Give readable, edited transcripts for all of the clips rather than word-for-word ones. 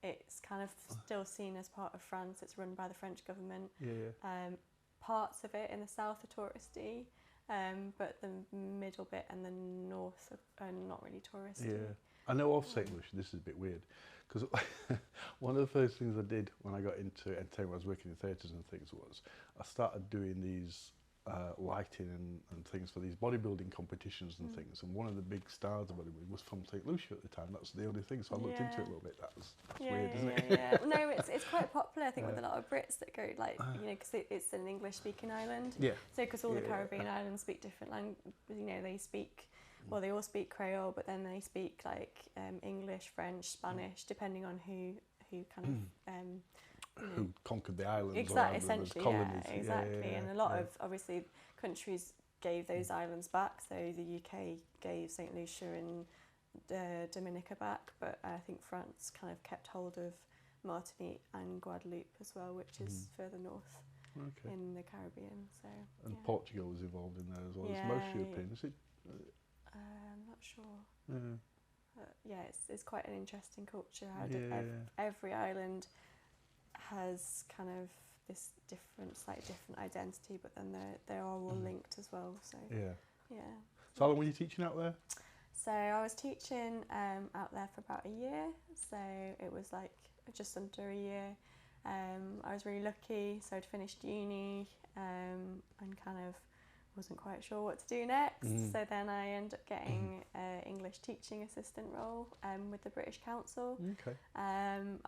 It's kind of still seen as part of France. It's run by the French government. Yeah. Parts of it in the south are touristy, but the middle bit and the north are not really touristy. Yeah. I know of St. Lucia, this is a bit weird, because one of the first things I did when I got into entertainment, I was working in theatres and things, was I started doing these lighting and things for these bodybuilding competitions and things, and one of the big stars of bodybuilding was from St. Lucia at the time. That's the only thing, so I looked into it a little bit. That's weird, isn't it? Yeah. No, it's quite popular, I think, with a lot of Brits that go, like, because it's an English-speaking island. Yeah. So because all the Caribbean islands speak different languages, they speak, well, they all speak Creole, but then they speak like English, French, Spanish, depending on who kind of who conquered the islands, exactly, or essentially, colonies. exactly. And a lot of, obviously, countries gave those islands back. So the UK gave St. Lucia and Dominica back, but I think France kind of kept hold of Martinique and Guadeloupe as well, which is further north in the Caribbean. So and Portugal was involved in there as well. Yeah, It's most European, is it? I'm not sure. Yeah. It's quite an interesting culture. How every island has kind of this slightly different identity, but then they are all linked as well. So So how long were you teaching out there? So I was teaching out there for about a year. So it was like just under a year. I was really lucky. So I'd finished uni and kind of wasn't quite sure what to do next. So then I ended up getting an English teaching assistant role with the British Council. And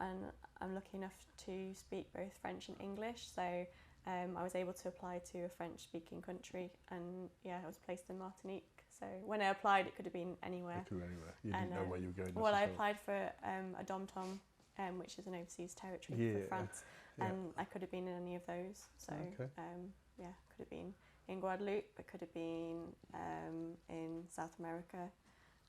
I'm lucky enough to speak both French and English. So I was able to apply to a French-speaking country, and I was placed in Martinique. So when I applied, it could have been anywhere. It could be anywhere. You didn't know where you were going. Well, I applied for a dom-tom, which is an overseas territory for France, and I could have been in any of those. So could have been in Guadeloupe, it could have been in South America,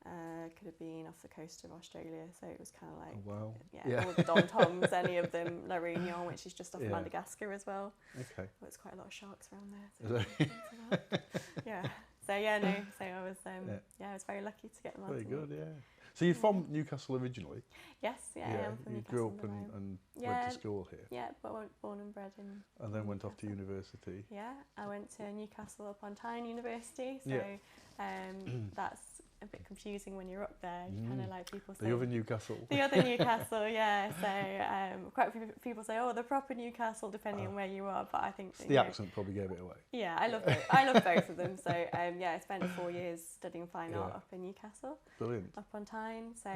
could have been off the coast of Australia. So it was kind of like, all the dom-toms, any of them, La Réunion, which is just off Madagascar as well. Okay. Well, there's quite a lot of sharks around there. So So I was I was very lucky to get Martinique. Very good, So you're from Newcastle originally? Yes, I am from you Newcastle. grew up and went to school here? Yeah, but born and bred in And then went off to university? Yeah, I went to Newcastle upon Tyne University, so that's a bit confusing when you're up there. You kind of like people say... The other Newcastle. The other Newcastle, yeah. So quite a few people say, oh, the proper Newcastle, depending on where you are, but I think... The accent probably gave it away. Yeah, I love both of them. So I spent 4 years studying fine art up in Newcastle. Brilliant. Up on Tyne, so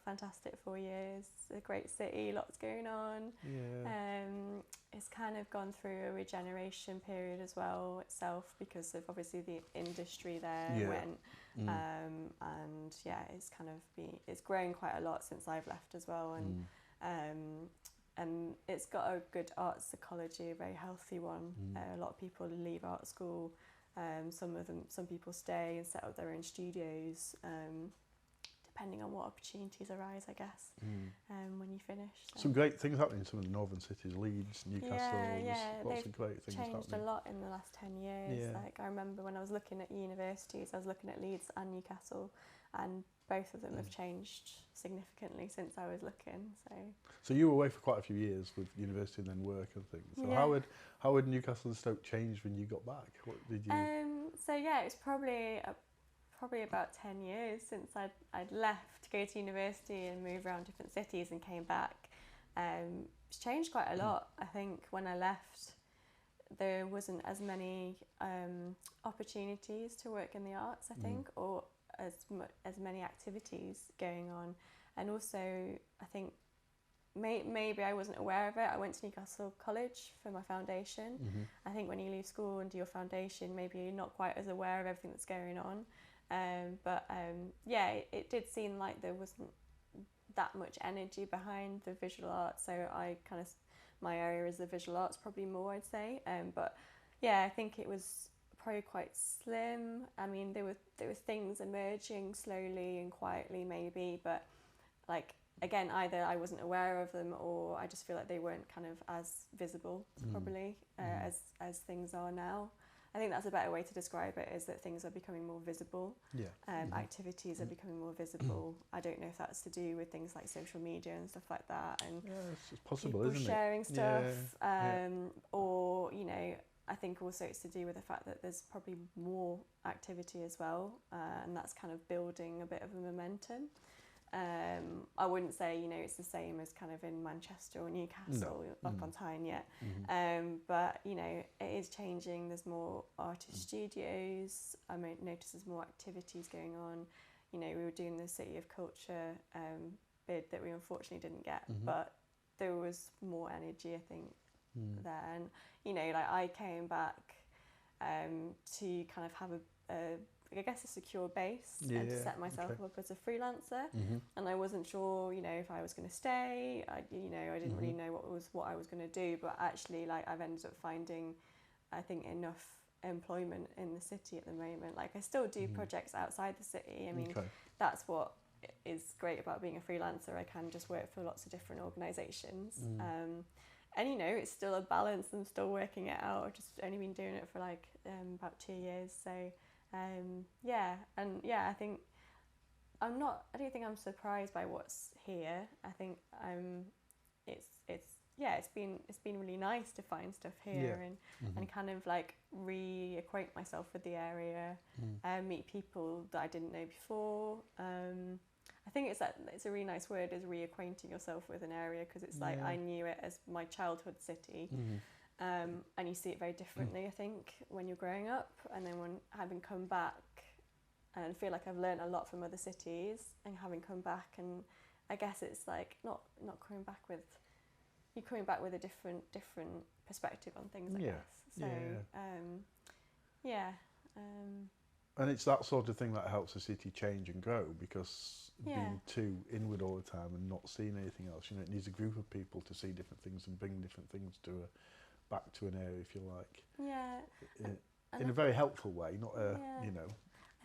fantastic 4 years. A great city, lots going on. It's kind of gone through a regeneration period as well itself, because of obviously the industry there went. And it's grown quite a lot since I've left as well, and it's got a good art psychology, a very healthy one. A lot of people leave art school. Some people stay and set up their own studios, depending on what opportunities arise, I guess, when you finish. So. Some great things happening in some of the northern cities, Leeds, Newcastle, lots of great things changed happening. a lot in the last 10 years. Yeah. Like I remember when I was looking at universities, I was looking at Leeds and Newcastle, and both of them have changed significantly since I was looking. So you were away for quite a few years with university and then work and things. So how would Newcastle and Stoke change when you got back? What did you? It's probably about 10 years since I'd left to go to university and move around different cities and came back. It's changed quite a lot. I think when I left, there wasn't as many opportunities to work in the arts, I think, or as many activities going on. And also, I think maybe I wasn't aware of it. I went to Newcastle College for my foundation. I think when you leave school and do your foundation, maybe you're not quite as aware of everything that's going on. It did seem like there wasn't that much energy behind the visual arts. So my area is the visual arts probably more, I'd say. I think it was probably quite slim. I mean, there were things emerging slowly and quietly maybe, but like again, either I wasn't aware of them or I just feel like they weren't kind of as visible probably as things are now. I think that's a better way to describe it, is that things are becoming more visible. Yeah. Activities are becoming more visible. I don't know if that's to do with things like social media and stuff like that, and It's possible, people isn't sharing it? stuff, Yeah. or I think also it's to do with the fact that there's probably more activity as well, and that's kind of building a bit of a momentum. I wouldn't say it's the same as kind of in Manchester or Newcastle upon Tyne yet, but it is changing. There's more artist studios. I notice there's more activities going on. We were doing the City of Culture bid that we unfortunately didn't get, but there was more energy, I think, there. And like I came back to kind of have a secure base and to set myself up as a freelancer, and I wasn't sure if I was going to stay. I didn't really know what I was going to do, but actually like I've ended up finding, I think, enough employment in the city at the moment. Like I still do projects outside the city. I mean, that's what is great about being a freelancer. I can just work for lots of different organisations, and it's still a balance. I'm still working it out. I've just only been doing it for like about 2 years, so I think I don't think I'm surprised by what's here. I think it's been really nice to find stuff here and kind of like reacquaint myself with the area, meet people that I didn't know before. I think it's a really nice word, is reacquainting yourself with an area, because it's like I knew it as my childhood city. And you see it very differently, I think, when you're growing up, and then when having come back, and feel like I've learned a lot from other cities, and having come back, and I guess it's like not coming back with, you're coming back with a different perspective on things, I guess. So and it's that sort of thing that helps a city change and grow, because being too inward all the time and not seeing anything else, it needs a group of people to see different things and bring different things back to an area, if you like. In a very helpful way, not I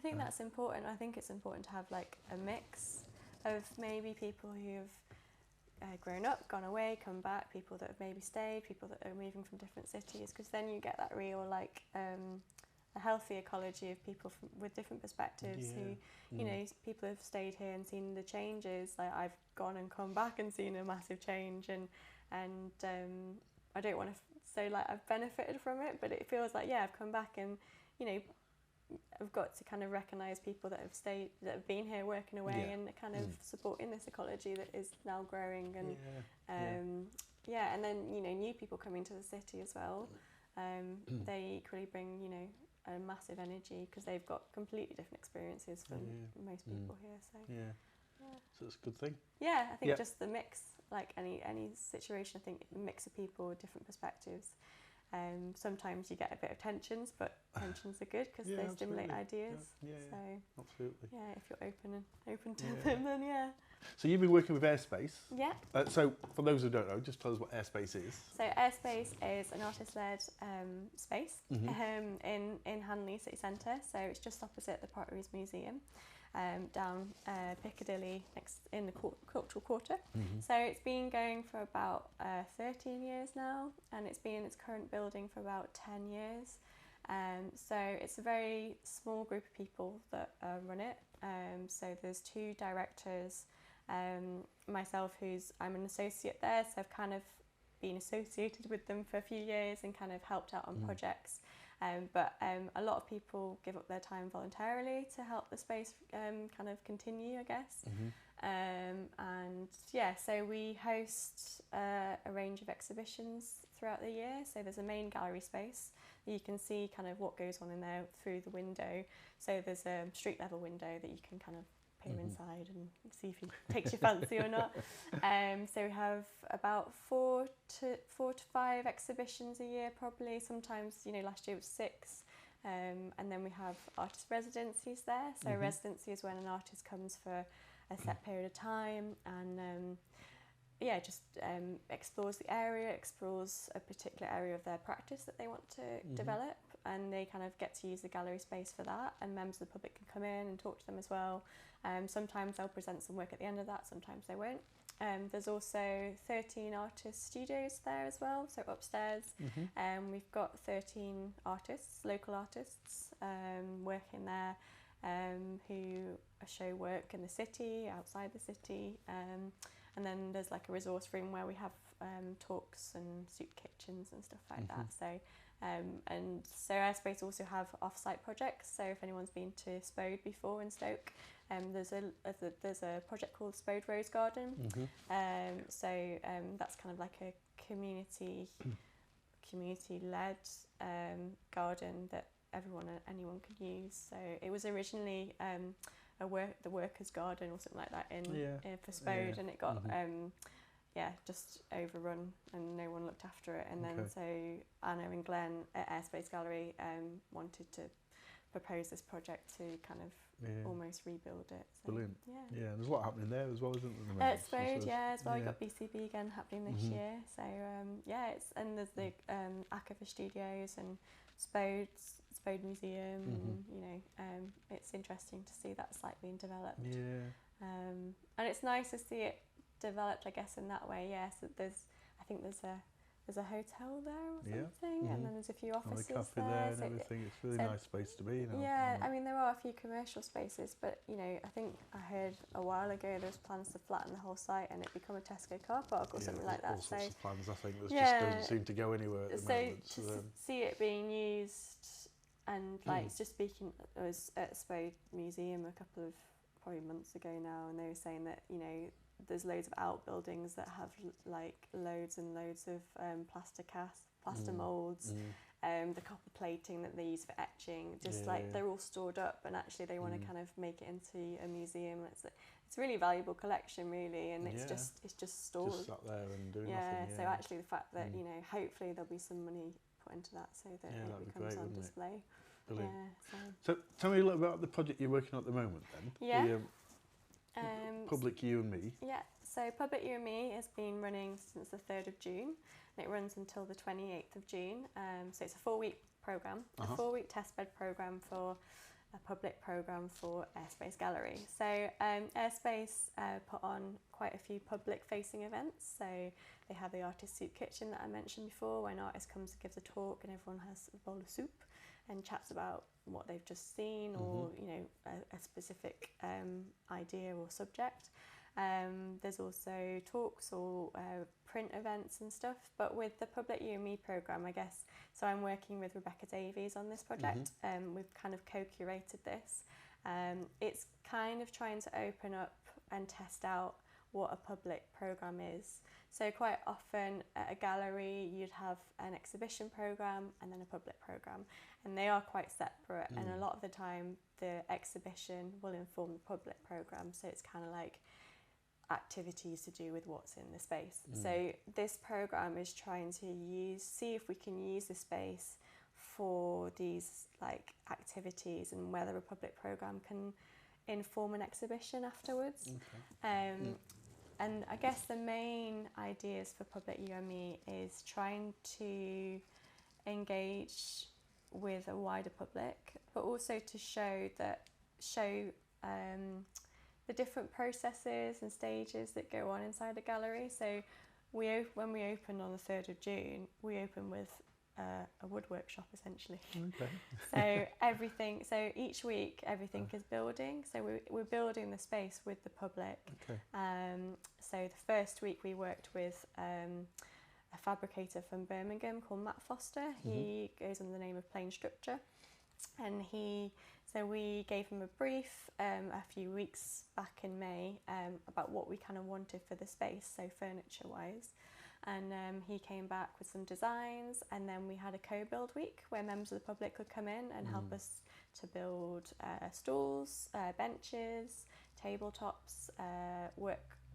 think that's important. I think it's important to have like a mix of maybe people who've grown up, gone away, come back, people that have maybe stayed, people that are moving from different cities, because then you get that real like a healthy ecology of people with different perspectives who, people have stayed here and seen the changes. Like I've gone and come back and seen a massive change, and I don't want to say like I've benefited from it, but it feels like I've come back and I've got to kind of recognise people that have stayed, that have been here working away and kind of supporting this ecology that is now growing, and and then new people coming to the city as well. They equally bring a massive energy, because they've got completely different experiences from most people here. So so it's a good thing. I think just the mix, like any situation, I think a mix of people with different perspectives. Sometimes you get a bit of tensions, but tensions are good because they stimulate ideas. So absolutely. If you're open to them, then So you've been working with Airspace. Yeah. So for those who don't know, just tell us what Airspace is. So Airspace is an artist-led space in Hanley City Centre. So it's just opposite the Potteries Museum, down Piccadilly, next in the Cultural Quarter. So it's been going for about 13 years now, and it's been in its current building for about 10 years. So it's a very small group of people that run it. So there's 2 directors, myself, I'm an associate there, so I've kind of been associated with them for a few years and kind of helped out on projects. But a lot of people give up their time voluntarily to help the space kind of continue, I guess. So we host a range of exhibitions throughout the year. So there's a main gallery space. You can see kind of what goes on in there through the window. So there's a street level window that you can kind of peer inside and see if it takes your fancy or not. So we have about 4 to 5 exhibitions a year, probably. Sometimes, last year it was 6. And then we have artist residencies there. So residency is when an artist comes for a set period of time and explores the area, explores a particular area of their practice that they want to develop, and they kind of get to use the gallery space for that, and members of the public can come in and talk to them as well. Sometimes they'll present some work at the end of that, sometimes they won't. There's also 13 artist studios there as well, so upstairs. We've got 13 artists, local artists, working there, who show work in the city, outside the city. And then there's like a resource room where we have talks and soup kitchens and stuff like that. So and so Airspace also have off-site projects. So if anyone's been to Spode before in Stoke, there's a project called Spode Rose Garden. So that's kind of like a community-led garden that anyone could use. So it was originally the workers' garden or something like that in for Spode, and it got just overrun and no one looked after it. And then so Anna and Glenn at Airspace Gallery wanted to propose this project to kind of almost rebuild it. So, Brilliant. Yeah. Yeah, and there's a lot happening there as well, isn't there? At Spode, as well. We've got BCB again happening this year. So and there's the Aquifer Studios and Spode Museum, and it's interesting to see that site being developed. And it's nice to see it developed, I guess, in that way. So there's a hotel there or something, and then there's a few offices and the cafe there and everything. It's a really nice space to be. I mean, there are a few commercial spaces, but I think I heard a while ago there's plans to flatten the whole site and it become a Tesco car park or something like that. All sorts of plans, I think. There's just doesn't seem to go anywhere at the moment. So to see it being used, and just speaking, I was at Spode Museum a couple of probably months ago now, and they were saying that there's loads of outbuildings that have like loads and loads of plaster moulds, the copper plating that they use for etching, they're all stored up, and actually they want to kind of make it into a museum. It's a really valuable collection, really, and it's just stored. Just sat there and doing nothing. So actually the fact that hopefully there'll be some money put into that so that it becomes on display. Brilliant. So tell me a little about the project you're working on at the moment then. Public You and Me. So Public You and Me has been running since the 3rd of June, and it runs until the 28th of June. So it's a 4-week programme, a 4-week testbed programme for a public programme for Airspace Gallery. So Airspace put on quite a few public-facing events. So they have the Artist Soup Kitchen that I mentioned before, when an artist comes and gives a talk and everyone has a bowl of soup and chats about what they've just seen, or a specific idea or subject. There's also talks or print events and stuff. But with the Public You and Me programme, I guess, so I'm working with Rebecca Davies on this project. We've kind of co-curated this. It's kind of trying to open up and test out what a public programme is. So quite often at a gallery you'd have an exhibition programme and then a public programme, and they are quite separate, and a lot of the time the exhibition will inform the public programme, so it's kind of like activities to do with what's in the space. So this programme is trying to see if we can use the space for these like activities, and whether a public programme can inform an exhibition afterwards. And I guess the main ideas for Public You and Me is trying to engage with a wider public, but also to show the different processes and stages that go on inside a gallery. So when we opened on the 3rd of June, we opened with a wood workshop essentially. So each week everything is building. So we're building the space with the public. So the first week we worked with a fabricator from Birmingham called Matt Foster. He goes under the name of Plain Structure, and so we gave him a brief a few weeks back in May about what we kind of wanted for the space, so furniture wise. And he came back with some designs, and then we had a co-build week where members of the public could come in and help us to build stools, benches, tabletops,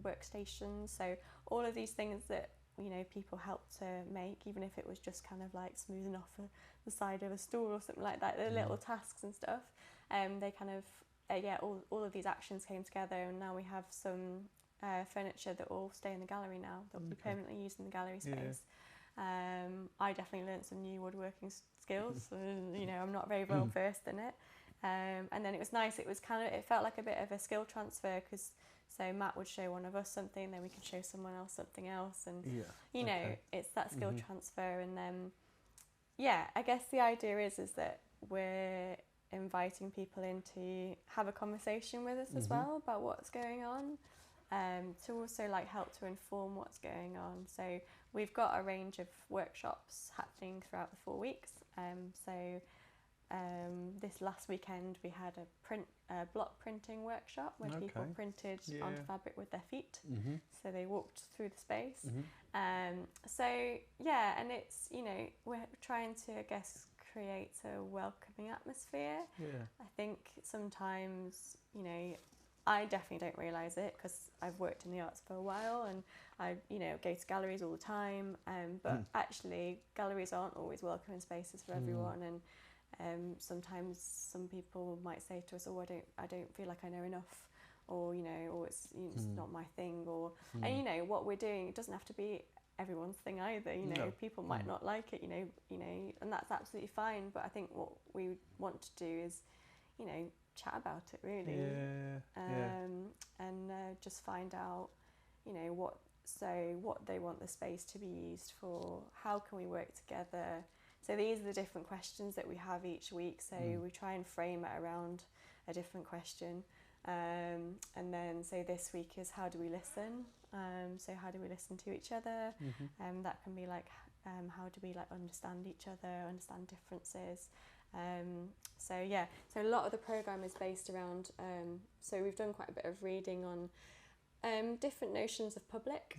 workstations. So all of these things that people help to make, even if it was just kind of like smoothing off the side of a stool or something like that, the little tasks and stuff. They kind of all of these actions came together, and now we have some furniture that will stay in the gallery now, that will be permanently used in the gallery space. I definitely learnt some new woodworking skills. I'm not very well versed in it. And then it was nice, it felt like a bit of a skill transfer, because So Matt would show one of us something, then we could show someone else something else, and you know, okay. it's that skill transfer. And yeah, I guess the idea is that we're inviting people in to have a conversation with us as well about what's going on, to also like help to inform what's going on. So we've got a range of workshops happening throughout the 4 weeks. This last weekend we had a block printing workshop where people printed onto fabric with their feet. So they walked through the space. So yeah, and it's, you know, we're trying to, I guess, create a welcoming atmosphere. I think sometimes, you know, I definitely don't realise it because I've worked in the arts for a while, and I, you know, go to galleries all the time. But actually, galleries aren't always welcoming spaces for everyone, and sometimes some people might say to us, "Oh, I don't feel like I know enough," or you know, or it's not my thing, or and you know what we're doing. It doesn't have to be everyone's thing either. You know, people might not like it. You know, and that's absolutely fine. But I think what we want to do is, you know, chat about it really, and just find out, you know, what they want the space to be used for. How can we work together? So these are the different questions that we have each week. So we try and frame it around a different question. And then, so this week is how do we listen? So how do we listen to each other? That can be like, how do we like understand each other, understand differences? So yeah, so a lot of the programme is based around, so we've done quite a bit of reading on different notions of public.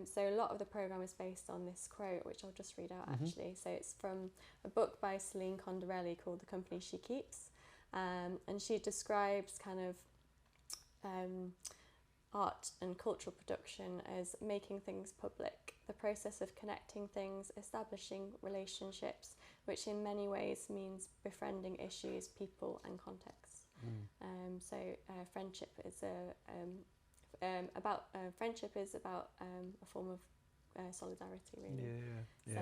So a lot of the programme is based on this quote, which I'll just read out actually. So it's from a book by Selina Oakes called The Company She Keeps. And she describes kind of art and cultural production as making things public, the process of connecting things, establishing relationships, which in many ways means befriending issues, people and contexts. So friendship is about a form of solidarity, really. So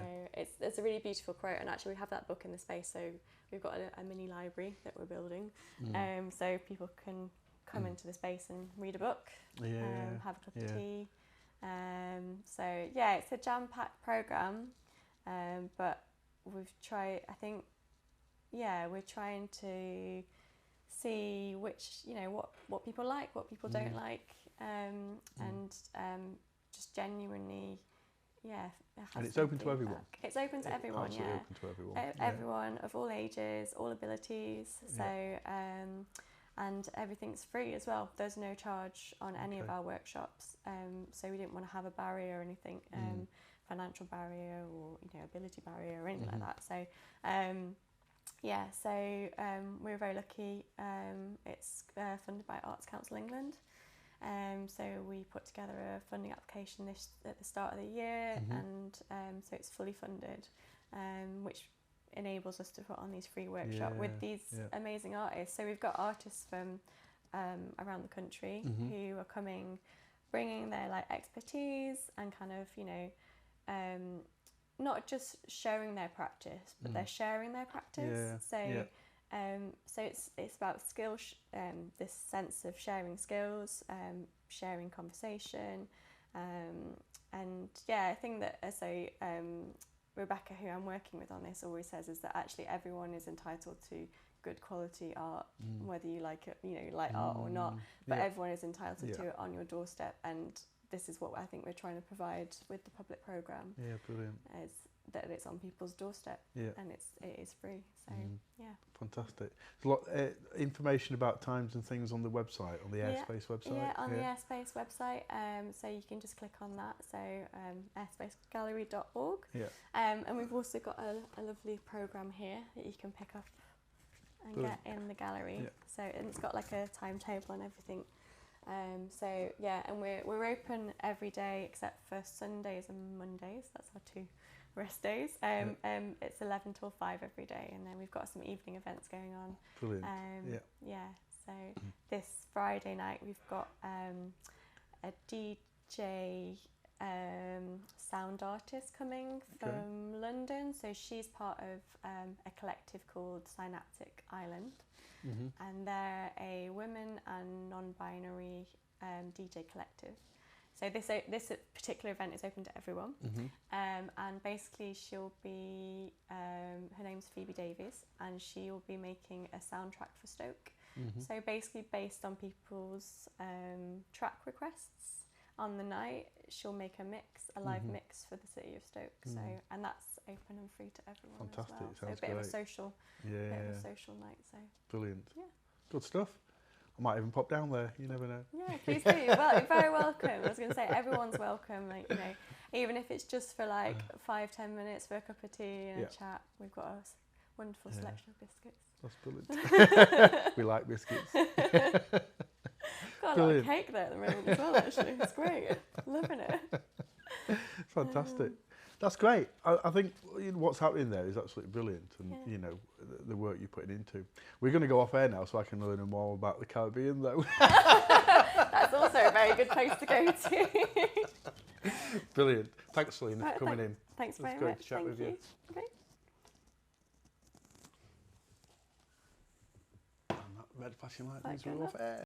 it's a really beautiful quote, and actually we have that book in the space. So we've got a mini library that we're building, so people can come into the space and read a book, have a cup of tea. So yeah, it's a jam-packed programme, but we've tried. I think, we're trying to see which, you know, what people like, what people don't like, and just genuinely, and it's open to everyone. It's open to everyone, absolutely open to everyone. Everyone of all ages, all abilities. So and everything's free as well. There's no charge on any of our workshops. So we didn't want to have a barrier or anything, financial barrier or, you know, ability barrier or anything like that. So we're very lucky. It's funded by Arts Council England. So we put together a funding application at the start of the year, and so it's fully funded, which enables us to put on these free workshops with these amazing artists. So we've got artists from around the country who are coming, bringing their like expertise and kind of, you know, not just showing their practice, but they're sharing their practice. So it's about skill, this sense of sharing skills, sharing conversation, and I think that Rebecca, who I'm working with on this, always says is that actually everyone is entitled to good quality art, whether you like it, you know, like art or not, but everyone is entitled to it on your doorstep, and this is what I think we're trying to provide with the public programme. Brilliant. Is that it's on people's doorstep, and it is free. So fantastic. There's a lot information about times and things on the website, on the Airspace website. The Airspace website. So you can just click on that. So airspacegallery.org. And we've also got a lovely programme here that you can pick up and get in the gallery. So, and it's got like a timetable and everything. And we're open every day except for Sundays and Mondays. That's our 2 rest days. It's 11 till 5 every day, and then we've got some evening events going on. Brilliant. So this Friday night we've got a DJ sound artist coming from London. So she's part of a collective called Synaptic Island, and they're a women and non-binary DJ collective. So this particular event is open to everyone, and basically she'll be, her name's Phoebe Davies, and she'll be making a soundtrack for Stoke. So basically based on people's track requests on the night, she'll make a live mix for the city of Stoke. So, and that's open and free to everyone. Fantastic. As well. Sounds so a bit great. of a social, bit of a social night. So brilliant. Yeah. Good stuff. I might even pop down there. You never know. Yeah, please do. Well, you're very welcome. I was going to say everyone's welcome. Like, you know, even if it's just for like 5-10 minutes for a cup of tea and a chat. We've got a wonderful selection of biscuits. That's brilliant. We like biscuits. Got a lot of cake there at the moment as well. Actually, it's great. Loving it. Fantastic. That's great. I think what's happening there is absolutely brilliant, and you know the work you're putting into. We're going to go off air now, so I can learn more about the Caribbean, though. That's also a very good place to go to. Brilliant. Thanks, Selina, for coming in. Thanks very much. It's great to chat with you. Okay. And that red flashing light means we're off air.